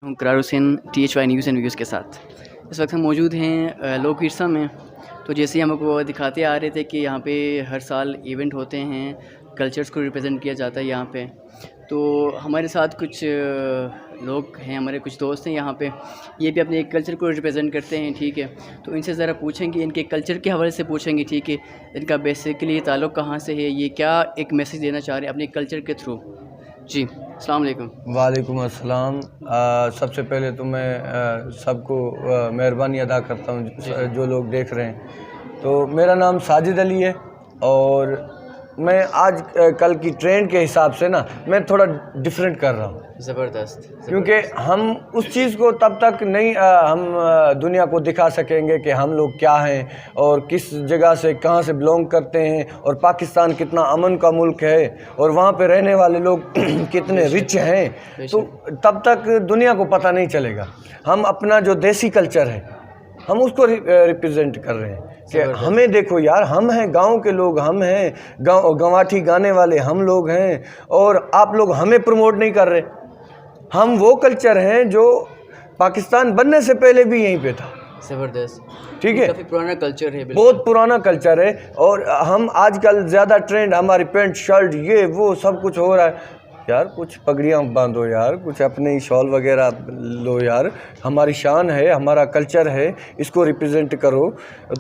हूँ करार Hussain THY news and views के साथ। इस वक्त हम मौजूद हैं लोक विरसा में। तो जैसे ही हमको दिखाते आ रहे थे कि यहाँ पे हर साल इवेंट होते हैं, कल्चर्स को रिप्रेजेंट किया जाता है यहाँ पे। तो हमारे साथ कुछ लोग हैं, हमारे कुछ दोस्त हैं यहाँ पे, ये भी अपने कल्चर को रिप्रेजेंट करते हैं, ठीक है। तो इनसे ज़रा पूछेंगे, इनके कल्चर के हवाले से पूछेंगे, ठीक है, इनका बेसिकली ताल्लुक़ कहाँ से है, ये क्या एक मैसेज देना चाह रहे हैं अपने कल्चर के थ्रू। जी, अस्सलाम वालेकुम। वालेकुम अस्सलाम। सबसे पहले तो मैं सबको मेहरबानी अदा करता हूँ जो लोग देख रहे हैं। तो मेरा नाम साजिद अली है और मैं आज कल की ट्रेंड के हिसाब से ना मैं थोड़ा डिफरेंट कर रहा हूँ। ज़बरदस्त। क्योंकि हम उस चीज़ को तब तक नहीं हम दुनिया को दिखा सकेंगे कि हम लोग क्या हैं और किस जगह से कहाँ से बिलोंग करते हैं और पाकिस्तान कितना अमन का मुल्क है और वहाँ पे रहने वाले लोग कितने रिच हैं, तो तब तक दुनिया को पता नहीं चलेगा। हम अपना जो देसी कल्चर है हम उसको रिप्रेजेंट कर रहे हैं कि हमें देखो यार, हम हैं गांव के लोग, हम हैं गवाठी गाने वाले हम लोग हैं और आप लोग हमें प्रमोट नहीं कर रहे। हम वो कल्चर हैं जो पाकिस्तान बनने से पहले भी यहीं पे था। ज़बरदस्त, ठीक है, काफ़ी पुराना कल्चर है, बहुत पुराना कल्चर है। और हम आजकल ज़्यादा ट्रेंड हमारी पेंट शर्ट ये वो सब कुछ हो रहा है। यार कुछ पगड़ियाँ बांधो यार, कुछ अपने ही शॉल वगैरह लो यार, हमारी शान है, हमारा कल्चर है, इसको रिप्रेजेंट करो।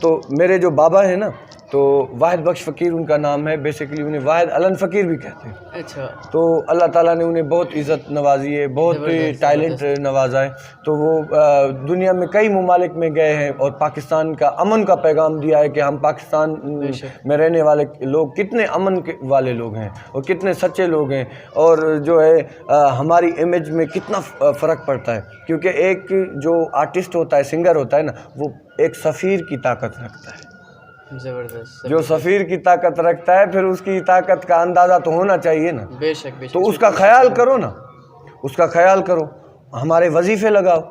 तो मेरे जो बाबा हैं ना, तो वाहिद बख्श फ़कीर उनका नाम है, बेसिकली उन्हें वाहिद अलन फ़कीर भी कहते हैं। अच्छा। तो अल्लाह ताला ने उन्हें बहुत इज़्ज़त नवाजी है, बहुत टैलेंट नवाजा है। तो वो दुनिया में कई ममालिक में गए हैं और पाकिस्तान का अमन का पैगाम दिया है कि हम पाकिस्तान में रहने वाले लोग कितने अमन के वाले लोग हैं और कितने सच्चे लोग हैं और जो है हमारी इमेज में कितना फ़र्क पड़ता है। क्योंकि एक जो आर्टिस्ट होता है, सिंगर होता है ना, वो एक सफ़ीर की ताकत रखता है। ज़बरदस्त। जो सफ़ीर की ताकत रखता है, फिर उसकी ताकत का अंदाज़ा तो होना चाहिए ना। बेशक बेशक। तो उसका ख्याल करो ना, उसका ख्याल करो। हमारे वजीफ़े लगाओ,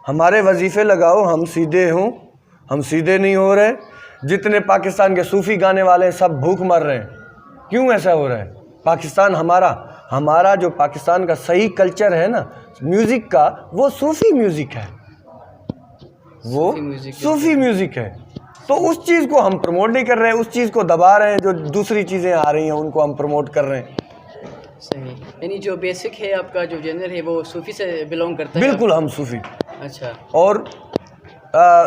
हमारे वजीफ़े लगाओ। हम सीधे हों, हम सीधे नहीं हो रहे। जितने पाकिस्तान के सूफ़ी गाने वाले हैं सब भूख मर रहे हैं। क्यों ऐसा हो रहा है? पाकिस्तान हमारा जो पाकिस्तान का सही कल्चर है ना म्यूज़िक का, वो सूफ़ी म्यूज़िक है, वो सूफ़ी म्यूज़िक है। तो उस चीज़ को हम प्रमोट नहीं कर रहे हैं, उस चीज़ को दबा रहे हैं। जो दूसरी चीज़ें आ रही हैं उनको हम प्रमोट कर रहे हैं। सही, यानी जो बेसिक है आपका जो जेनर है वो सूफ़ी से बिलोंग करता है। बिल्कुल, हम सूफ़ी। अच्छा। और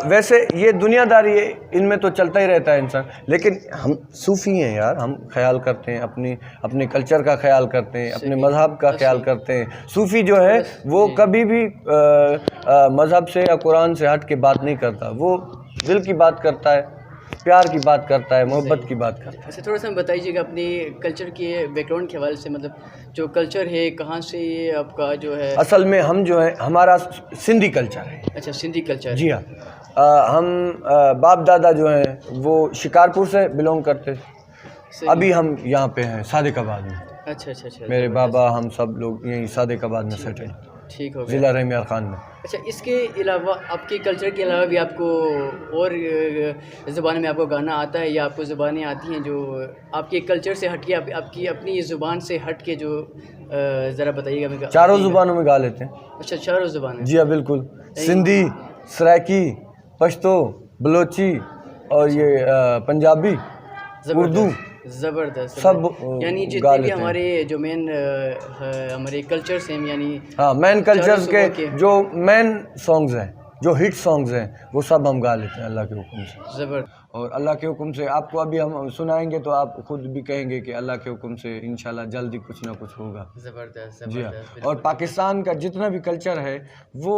वैसे ये दुनियादारी है, इनमें तो चलता ही रहता है इंसान, लेकिन हम सूफ़ी हैं यार। हम ख्याल करते हैं अपने कल्चर का ख्याल करते हैं, अपने मज़हब का ख्याल करते हैं। सूफ़ी जो है वो कभी भी मज़हब से या कुरान से हट के बात नहीं करता। वो दिल की बात करता है, प्यार की बात करता है, मोहब्बत की बात करता है। अच्छा, थोड़ा सा बताइएगा अपने कल्चर के बैकग्राउंड के हवाले से, मतलब जो कल्चर है कहाँ से ये आपका जो है? असल में हम जो है हमारा सिंधी कल्चर है। अच्छा, सिंधी कल्चर। जी हाँ। हम बाप दादा जो हैं वो शिकारपुर से बिलोंग करते। अभी हम यहाँ पे हैं सादिकाबाद में। अच्छा अच्छा अच्छा। मेरे बाबा हम सब लोग यहीं सादिकाबाद में सेटल। ठीक हो गया। ज़िला रहमियार खान में। अच्छा, इसके अलावा आपके कल्चर के अलावा भी आपको और ज़ुबान में आपको गाना आता है या आपको ज़ुबानें आती हैं जो आपके कल्चर से हट के आपकी अपनी ज़ुबान से हट के जो ज़रा बताइएगा। चारों ज़ुबानों में गा लेते हैं। अच्छा, चारों ज़ुबानें? जी हाँ, बिल्कुल। सिंधी, सराइकी, पश्तो, बलोची और ये पंजाबी, उर्दू, ज़बरदस्त। सब यानी जितने भी हमारे जो मेन हमारे कल्चर्स हैं, यानी हाँ, मेन कल्चर्स के जो मेन सॉन्ग्स हैं, जो हिट सॉन्ग्स हैं, वो सब हम गा लेते हैं अल्लाह के हुक्म से। ज़बरदस्त। और अल्लाह के हुक्म से आपको अभी हम सुनाएंगे तो आप खुद भी कहेंगे कि अल्लाह के हुक्म से इंशाल्लाह जल्दी कुछ ना कुछ होगा। ज़बरदस्त। जी हाँ। और पाकिस्तान का जितना भी कल्चर है वो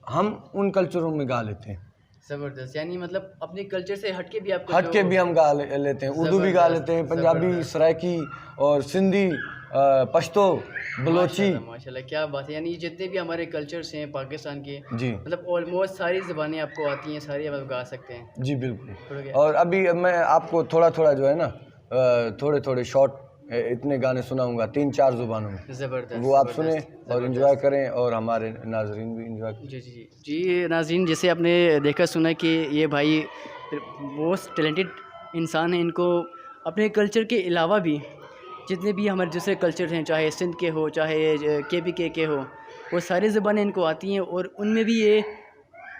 हम उन कल्चरों में गा लेते हैं। ज़बरदस्त, यानी मतलब अपने कल्चर से हट के भी आप हम गा लेते हैं। उर्दू भी गा लेते हैं, पंजाबी, सराइकी और सिंधी, पश्तो, बलोची। माशाल्लाह, क्या बात है। यानी जितने भी हमारे कल्चर्स हैं पाकिस्तान के, जी, मतलब ऑलमोस्ट सारी ज़बानें आपको आती हैं, सारी आप गा सकते हैं। जी बिल्कुल। और अभी मैं आपको थोड़ा थोड़ा जो है ना थोड़े थोड़े शॉर्ट इतने गाने सुनाऊंगा 3-4 ज़ुबानों में। ज़बरदस्त। वो आप सुने और एंजॉय करें और हमारे नाजरीन भी एंजॉय करें। जी जी जी। नाज़रीन, जैसे आपने देखा सुना कि ये भाई मोस्ट टैलेंटेड इंसान हैं। इनको अपने कल्चर के अलावा भी जितने भी हमारे दूसरे कल्चर हैं, चाहे सिंध के हो, चाहे KPK के हो, वो सारी ज़बानें इनको आती हैं और उनमें भी ये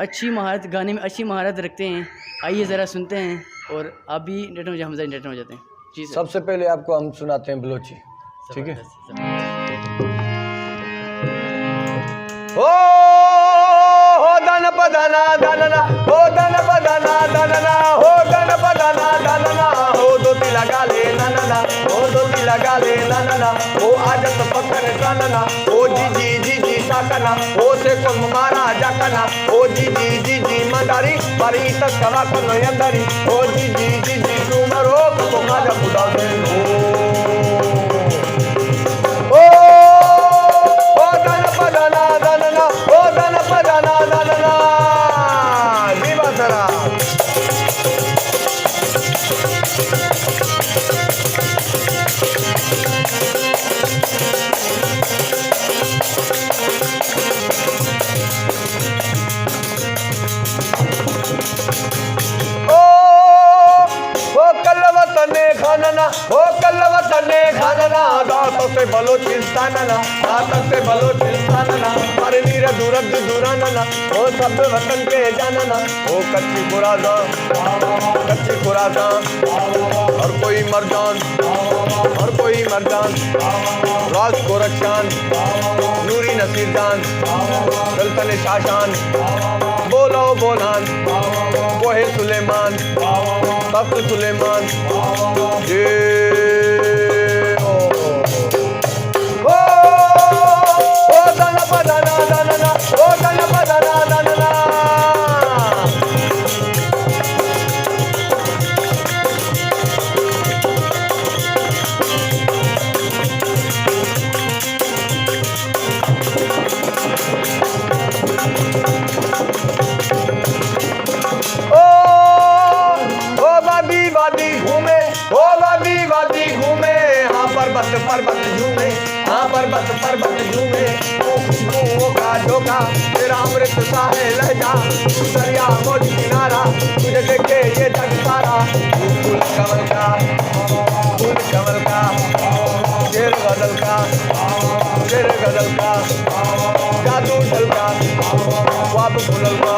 अच्छी महारत, गाने में अच्छी महारत रखते हैं। आइए ज़रा सुनते हैं और आप भी इंटरटेन हो जाए, हम इंटरटेन हो जाते हैं। जी सर। सबसे पहले आपको हम सुनाते हैं बलोची, ठीक है। हो दन पदना दनना, हो दन पदना दनना, हो दन पदना दनना, हो दोती लगा ले ननना, हो दोती लगा ले ननना, हो आजत पकड़ ननना, हो जी जी साकना, हो से को मारा जाकना, हो जी जी मंदारी परी तस्करा को नयंदरी, हो जी जी सुमरो को माजा बुदा दे हो दन पदना दनना, हो दन पदना दनना। विवा सरा खानना, हो कलवतने खानना, दांतों से बलोचिस्तानना, दांतों से बलोचिस्तानना, पर नीर दूरब दूरानना, हो सब वतन के जानना, हो कच्ची खुराजान, कच्ची खुराजान, हर कोई मरजान, हर कोई मरजान, राज गोरक्षान, नूरी नसीर जान, सुल्तान शाशान, बोलो बोलान, कोहे सुलेमान, तख्त सुलेमान, ये ओ दन पदना दनना, ओ दन पदना दनना। पर्वत झूमे, हाँ पर्वत झूमे, वो खुशबुओं का झोंका, तेरा अमृत सा है लहजा, तू दरिया मौज किनारा, तुझे देखे ये जग सारा, फूल कमल का, शेर गजल का, जादू ढलका, ख्वाब खुललका,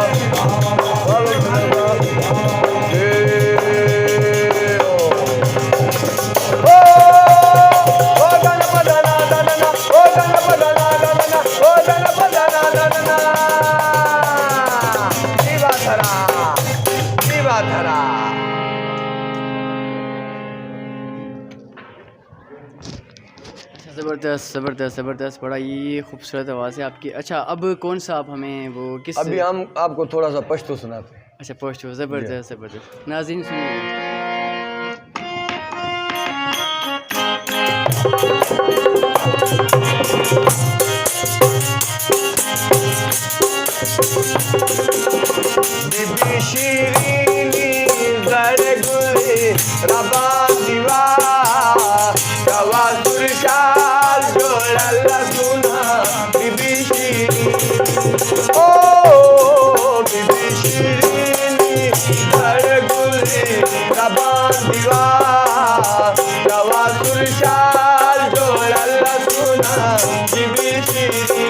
ज़बरदस्त, बड़ा ये खूबसूरत आवाज़ है आपकी। अच्छा, अब कौन सा आप हमें वो किस, अभी हम आपको थोड़ा सा पश्तो सुनाते हैं। अच्छा पश्तो, ज़बरदस्त। नाज़रीन सुनिए। बीबी शीरीनी ज़रे गुले रबा दीवा, कवा सुरशाल जोड़ला सुना, बीबी शीरीनी, ओ बीबी शीरीनी ज़रे गुले रबा दीवा, कवा सुरशाल जोड़ला सुना, बीबी शीरीनी।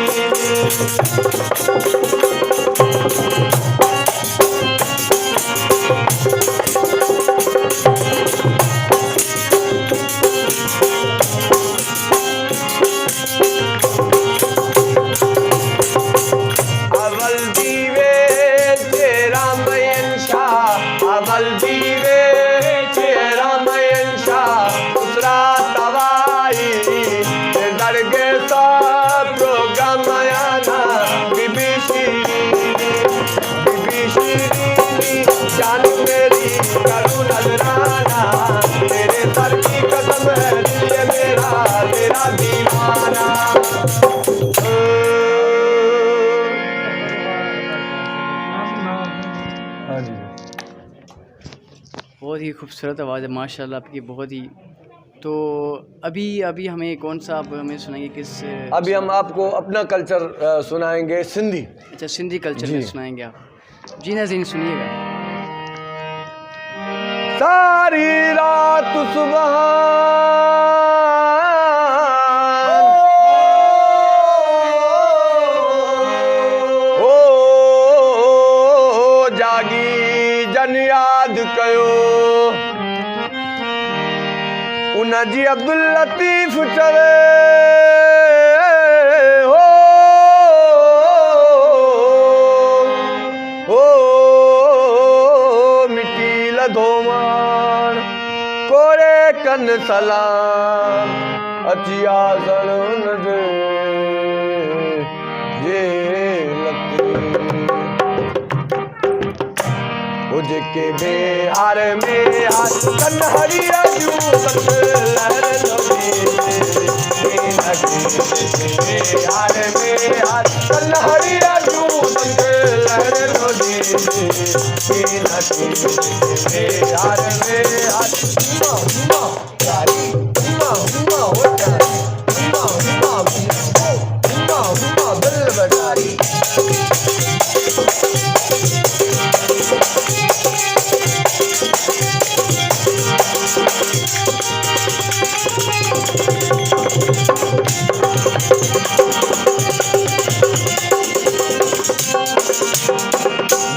बहुत ही खूबसूरत आवाज़ है माशाल्लाह आपकी, बहुत ही। तो अभी हमें कौन सा आप हमें सुनाएंगे, किस? अभी हम आपको अपना कल्चर सुनाएंगे, सिंधी। अच्छा, सिंधी कल्चर में सुनाएंगे आप। जी नाज़रीन सुनिएगा। सारी रात सुबह नाना जी अब्दुल लतीफ चले हो मिट्टी लधोमान कोरे कन सलाम अचिया सण दे ये जेके बिहार में हाथ कन्हरिया जू लहर बिहार में हाथ कन्हरिया जू लहर बिहार में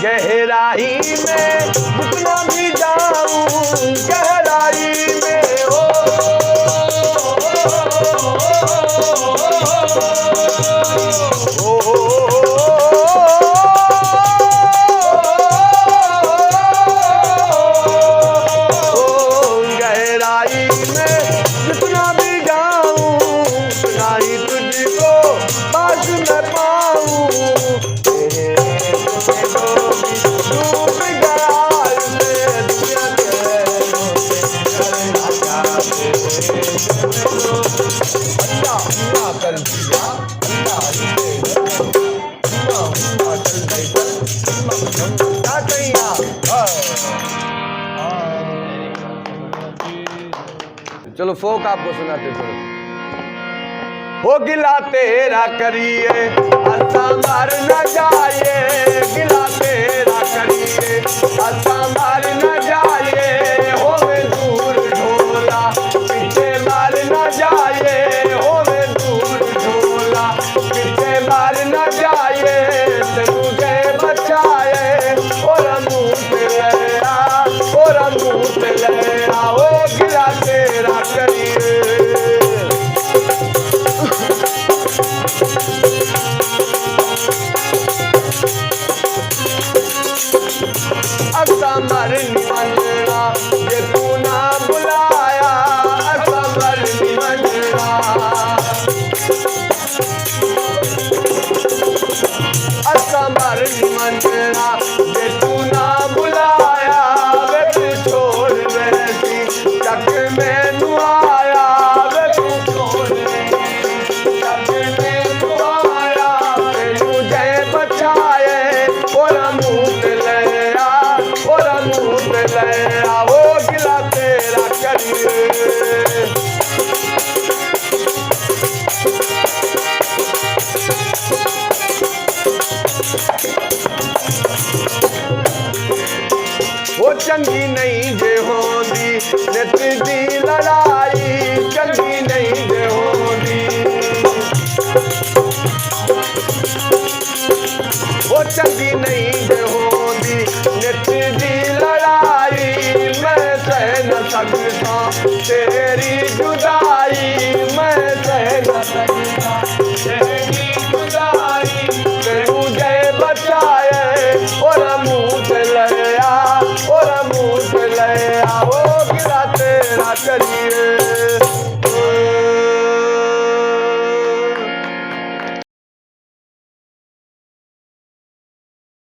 गहराई में जितना भी जाऊं गहराई में हो गहराई में जितना भी जाऊं उतना ही तुझको पास में पाऊं चलो फोक आपको सुनाते थे हो गिला तेरा करिए ऐसा मार न जाए गिला तेरा करिए ऐसा मार न जाए होवे दूर ढोला पीछे मार न जाए होवे दूर ढोला पीछे मार न जाए तुझे बचाए और मुँह से ले आ और मुँह से ले आ ओ गिला तेरा करिए असमर निमंत्रणा ये तू ना बुलाया असमर निमंत्रणा असमर निमंत्रणा ये तू ना बुलाया वे तू छोड़ वैसी चक में नुआया वे तू छोड़ चक में नुआया मुझे बचाए और मुँह ले और मुँह ले आओ गिला तेरा करिए वो चंगी नहीं जे होंदी नित दी लड़ाई चंगी नहीं जे होंदी वो चंगी नहीं जे होंदी नित दी लड़ाई मैं सह न सकता तेरी जुदाई मैं सह न सकता तेरी जुदाई मुझे बचाए और मुँह से ले आ और मुँह से ले आ वो गिला तेरा करिए